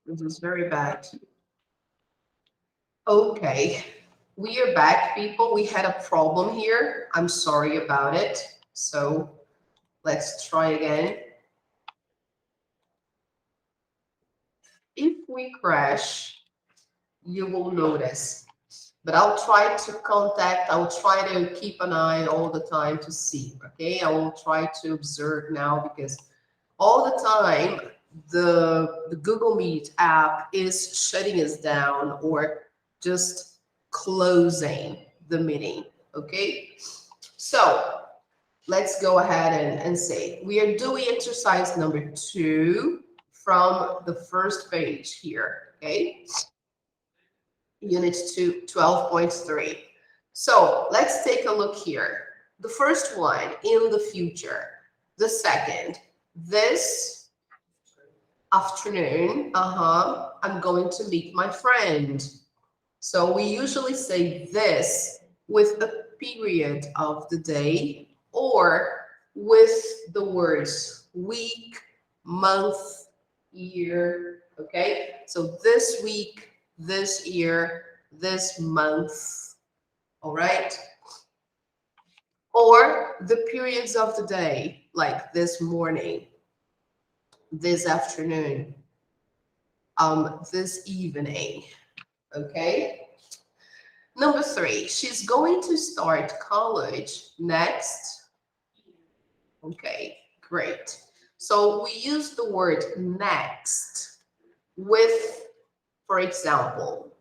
This is very bad. Okay, we are back, people. We had a problem here. I'm sorry about it. So let's try again. If we crash, you will notice. But I'll try to keep an eye all the time to see, okay? I will try to observe now because all the time the Google Meet app is shutting us down or just closing the meeting, okay? So let's go ahead and say we are doing exercise number 2 from the first page here, okay? Unit 2, 12.3. So let's take a look here. The first one, in the future. The second, this afternoon, I'm going to meet my friend. So we usually say this with a period of the day or with the words week, month, year, okay? So this week, this year, this month, all right? Or the periods of the day, like this morning, this afternoon, this evening, okay? Number 3, she's going to start college next. Okay, great. So we use the word next with, for example,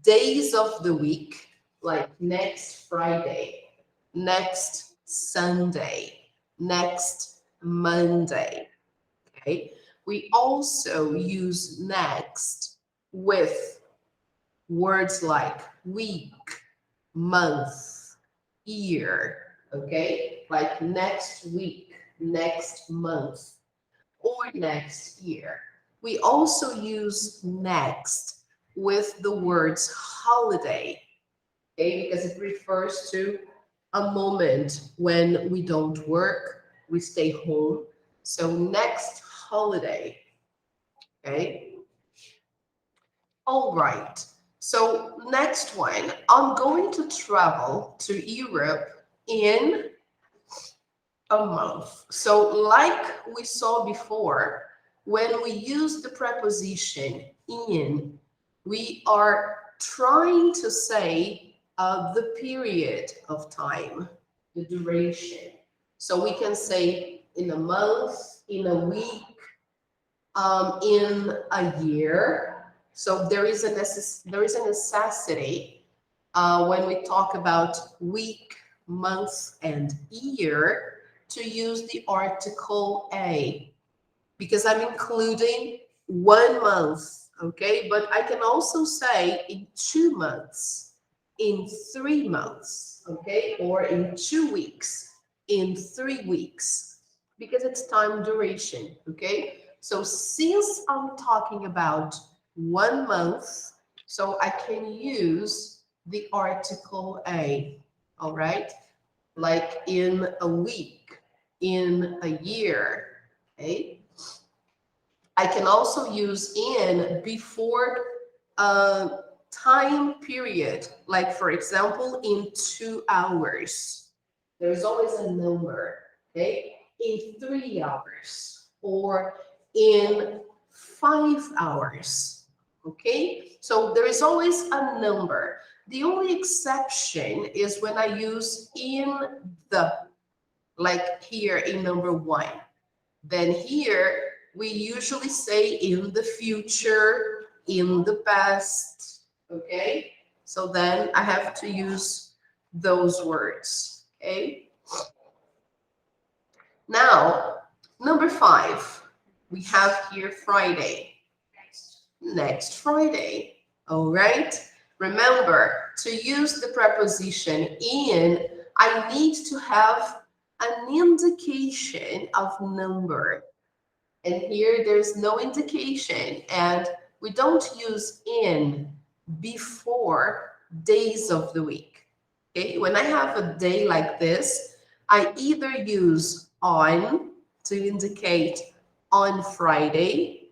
days of the week, like next Friday, next Sunday, next Monday, okay? We also use next with words like week, month, year, okay? Like next week, next month, or next year. We also use next with the words holiday, okay? Because it refers to a moment when we don't work, we stay home. So next holiday, okay? All right. So next one, I'm going to travel to Europe in a month. So like we saw before, when we use the preposition in, we are trying to say the period of time, the duration. So we can say in a month, in a week, in a year. So there is a necessity when we talk about week, month, and year to use the article a, because I'm including 1 month, okay? But I can also say in 2 months, in 3 months, okay? Or in 2 weeks, in 3 weeks, because it's time duration, okay? So since I'm talking about 1 month, so I can use the article a, all right? Like in a week, in a year, okay? I can also use in before a time period, like for example, in 2 hours. There's always a number, okay? In 3 hours or in 5 hours, okay? So there is always a number. The only exception is when I use in the, like here in number 1. Then here we usually say in the future, in the past, okay? So then I have to use those words, okay? Now, number 5, we have here Friday. Next Friday, all right? Remember, to use the preposition in, I need to have an indication of number. And here there's no indication, and we don't use in before days of the week. Okay, when I have a day like this, I either use on to indicate on Friday,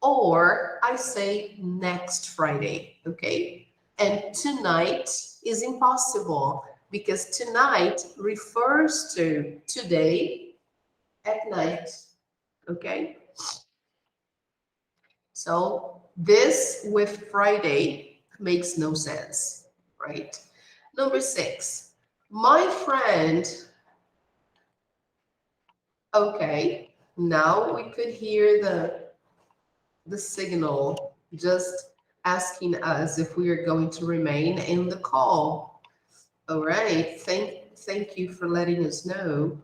or I say next Friday, okay? And tonight is impossible because tonight refers to today at night, okay? So this with Friday makes no sense, right? Number 6, my friend, okay, now we could hear the signal just asking us if we are going to remain in the call. All right, thank you for letting us know.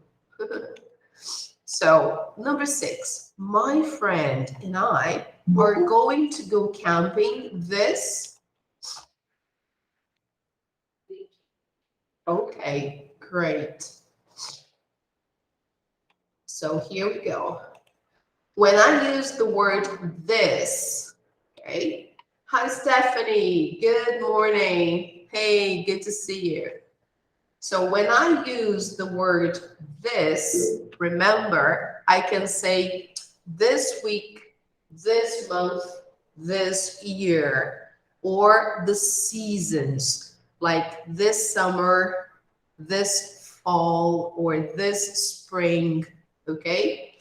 So, number 6, my friend and I are going to go camping this. Okay, great. So here we go. When I use the word this, okay? Hi, Stephanie. Good morning. Hey, good to see you. So when I use the word this, remember, I can say this week, this month, this year, or the seasons, like this summer, this fall, or this spring, okay?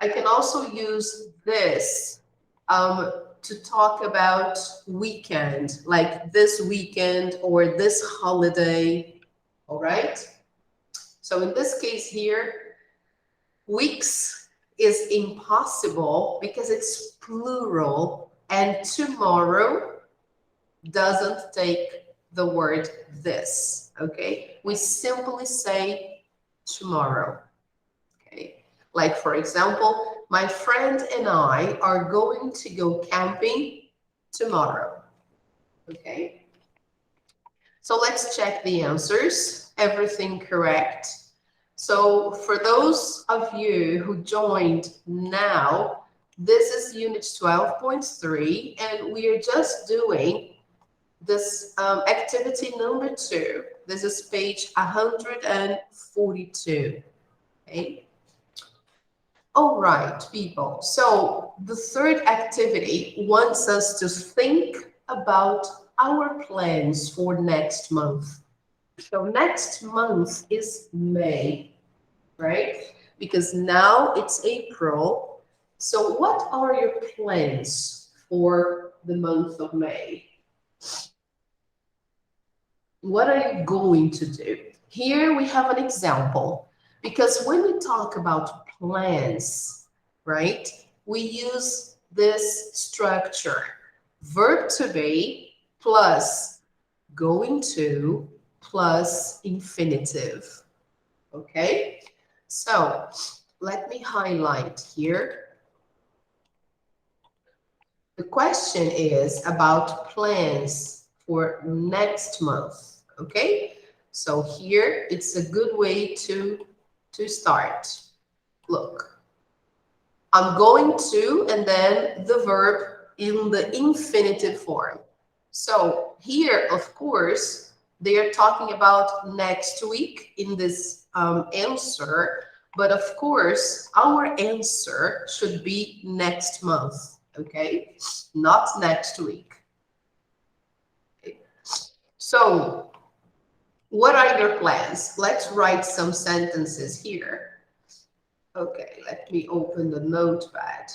I can also use this to talk about weekend, like this weekend or this holiday, all right? So in this case here, weeks is impossible because it's plural and tomorrow doesn't take the word this, okay? We simply say tomorrow, okay? Like for example, my friend and I are going to go camping tomorrow, okay? So let's check the answers. Everything correct. So for those of you who joined now, this is unit 12.3, and we are just doing this activity number 2. This is page 142. Okay. All right, people. So the third activity wants us to think about our plans for next month. So next month is May, right? Because now it's April. So what are your plans for the month of May? What are you going to do? Here we have an example, because when we talk about plans, right, we use this structure, verb to be plus going to plus infinitive, okay? So let me highlight here. The question is about plans for next month, okay? So here it's a good way to start. Look, I'm going to, and then the verb in the infinitive form. So here, of course, they are talking about next week in this answer, but of course, our answer should be next month, okay? Not next week. Okay. So, what are your plans? Let's write some sentences here. Okay, let me open the notepad.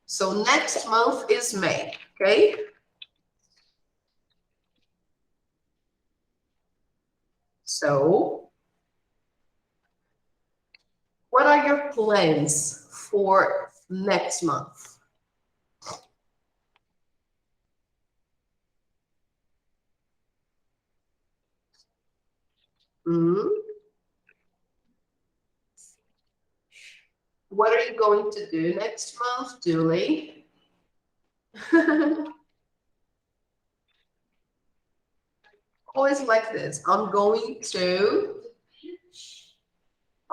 So next month is May, okay? So, what are your plans for next month? Hmm? What are you going to do next month, Julie? Always like this. I'm going to.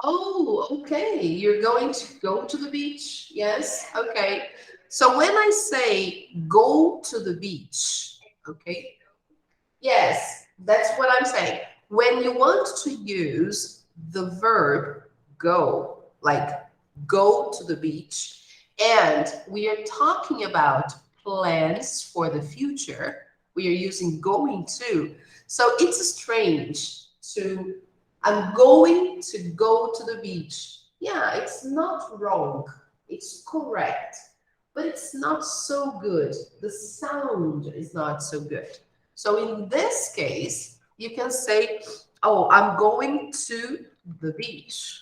Oh, okay. You're going to go to the beach. Yes. Okay. So when I say go to the beach, okay. Yes, that's what I'm saying. When you want to use the verb go, like go to the beach, And we are talking about plans for the future. We are using going to. So it's strange to, I'm going to go to the beach. Yeah, it's not wrong. It's correct. But it's not so good. The sound is not so good. So in this case, you can say, oh, I'm going to the beach.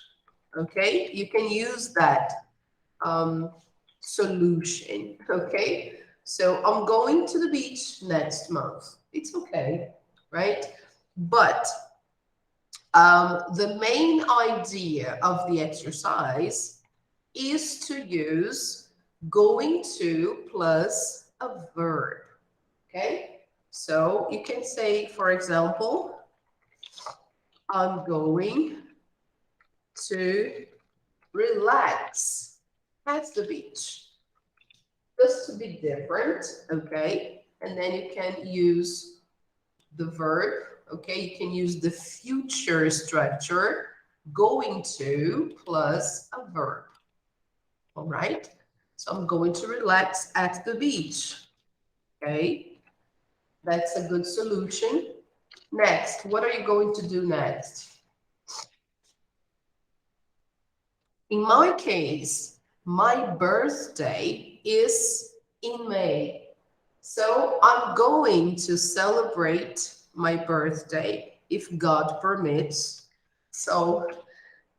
Okay, you can use that um, solution. Okay, so I'm going to the beach next month. It's okay, right? But the main idea of the exercise is to use going to plus a verb. Okay, so you can say, for example, I'm going to relax at the beach. Just to be different, okay? And then you can use the verb, okay? You can use the future structure, going to plus a verb, all right? So I'm going to relax at the beach, okay? That's a good solution. Next, what are you going to do next? In my case, my birthday is in May. So I'm going to celebrate my birthday if God permits. So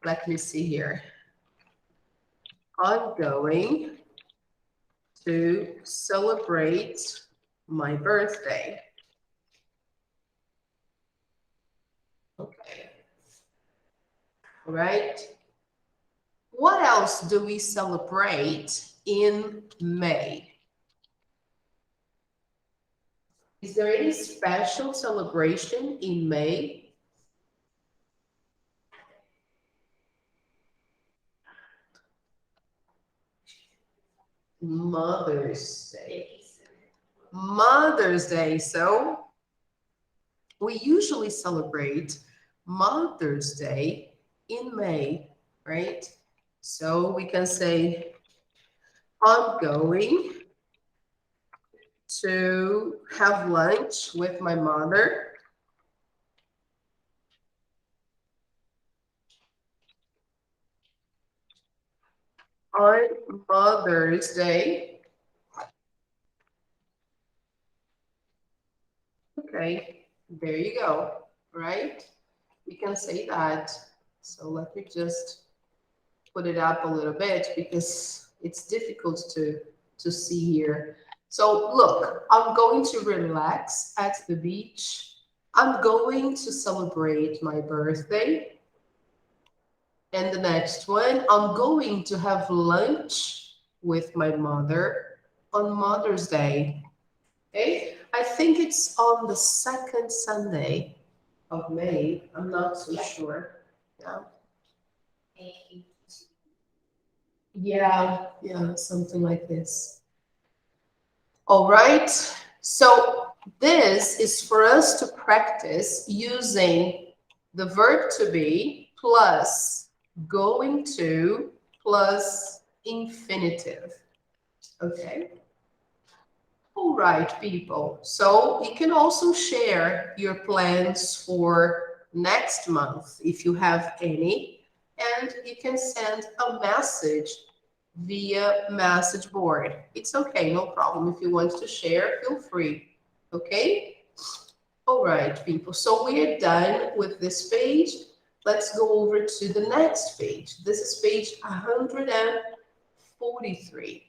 let me see here. I'm going to celebrate my birthday. Okay. All right. What else do we celebrate in May? Is there any special celebration in May? Mother's Day. Mother's Day. So we usually celebrate Mother's Day in May, right? So we can say, I'm going to have lunch with my mother on Mother's Day. Okay, there you go, right? We can say that. So let me just put it up a little bit because it's difficult to see here. So look, I'm going to relax at the beach. I'm going to celebrate my birthday. And the next one, I'm going to have lunch with my mother on Mother's Day. Okay, I think it's on the second Sunday of May. I'm not so sure. Yeah. Yeah, something like this. All right. So this is for us to practice using the verb to be plus going to plus infinitive. Okay. All right, people. So you can also share your plans for next month if you have any, and you can send a message via message board. It's okay, no problem. If you want to share, feel free. Okay? All right, people. So we are done with this page. Let's go over to the next page. This is page 143.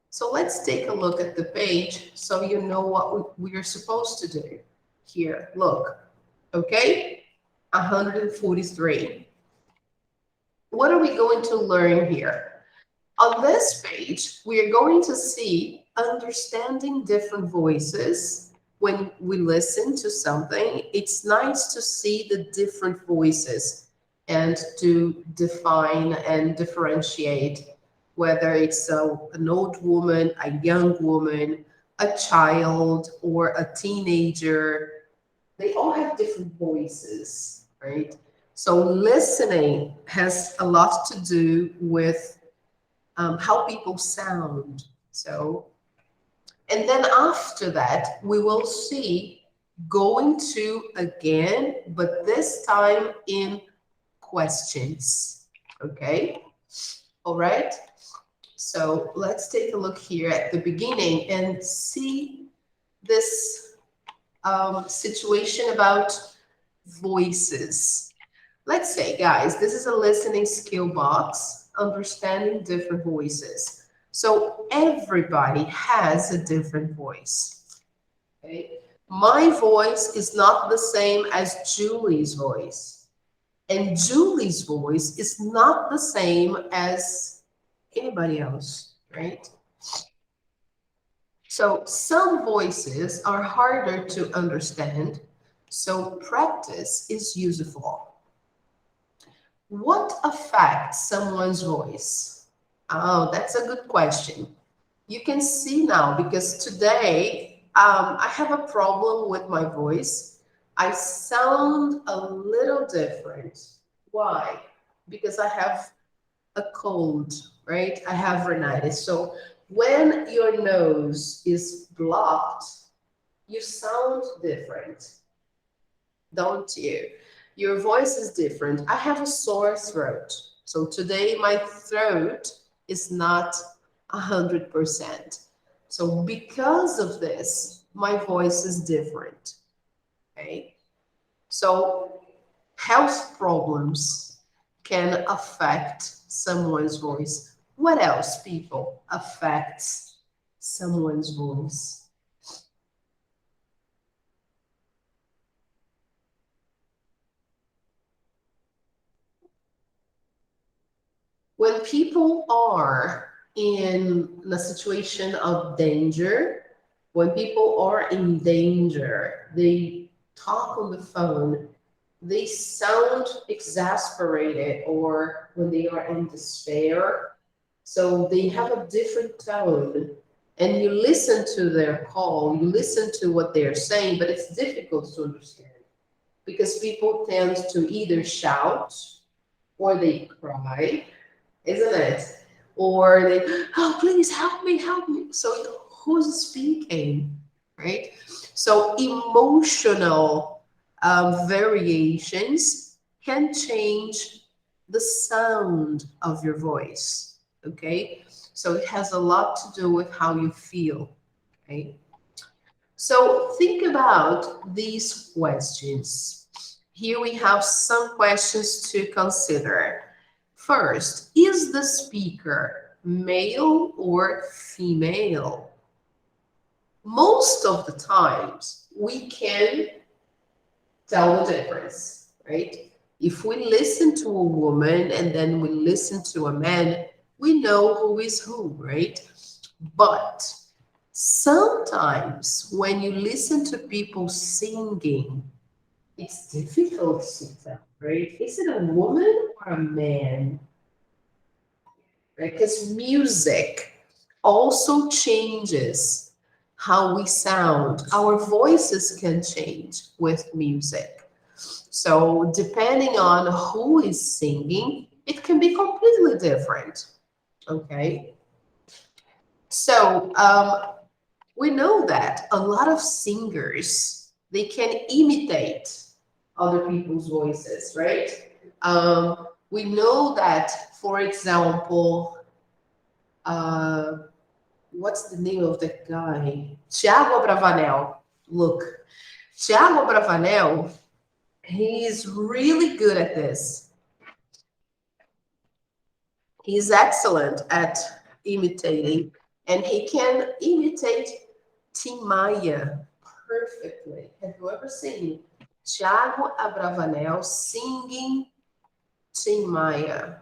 So let's take a look at the page so you know what we are supposed to do here. Look, okay? 143. What are we going to learn here? On this page, we are going to see understanding different voices. When we listen to something, it's nice to see the different voices and to define and differentiate whether it's an old woman, a young woman, a child, or a teenager. They all have different voices, right? So listening has a lot to do with how people sound. So, and then after that, we will see going to again, but this time in questions. Okay? All right? So let's take a look here at the beginning and see this situation about voices. Let's say, guys, this is a listening skill box, understanding different voices. So everybody has a different voice. Okay? My voice is not the same as Julie's voice. And Julie's voice is not the same as anybody else, right? So some voices are harder to understand, so practice is useful. What affects someone's voice? Oh, that's a good question. You can see now because today I have a problem with my voice. I sound a little different. Why? Because I have a cold, right? I have rhinitis. So when your nose is blocked, you sound different, don't you? Your voice is different. I have a sore throat. So today my throat is not 100%. So because of this, my voice is different. Okay. So health problems can affect someone's voice. What else, people, affects someone's voice? When people are in a situation of danger, when people are in danger, they talk on the phone, they sound exasperated, or when they are in despair, so they have a different tone. And you listen to their call, you listen to what they're saying, but it's difficult to understand because people tend to either shout or they cry, isn't it? Or they, oh, please help me, help me. So who's speaking, right? So emotional variations can change the sound of your voice, okay? So it has a lot to do with how you feel, okay? So think about these questions. Here we have some questions to consider. First, is the speaker male or female? Most of the times, we can tell the difference, right? If we listen to a woman and then we listen to a man, we know who is who, right? But sometimes when you listen to people singing, it's difficult to tell, right? Is it a woman or a man? Right? Because music also changes how we sound. Our voices can change with music. So depending on who is singing, it can be completely different. Okay. So we know that a lot of singers, they can imitate other people's voices, right? We know that, for example, uh, what's the name of the guy? Thiago Abravanel. Look, Thiago Abravanel, he's really good at this. He's excellent at imitating, and he can imitate Tim Maia perfectly. Have you ever seen Thiago Abravanel singing Tim Maia?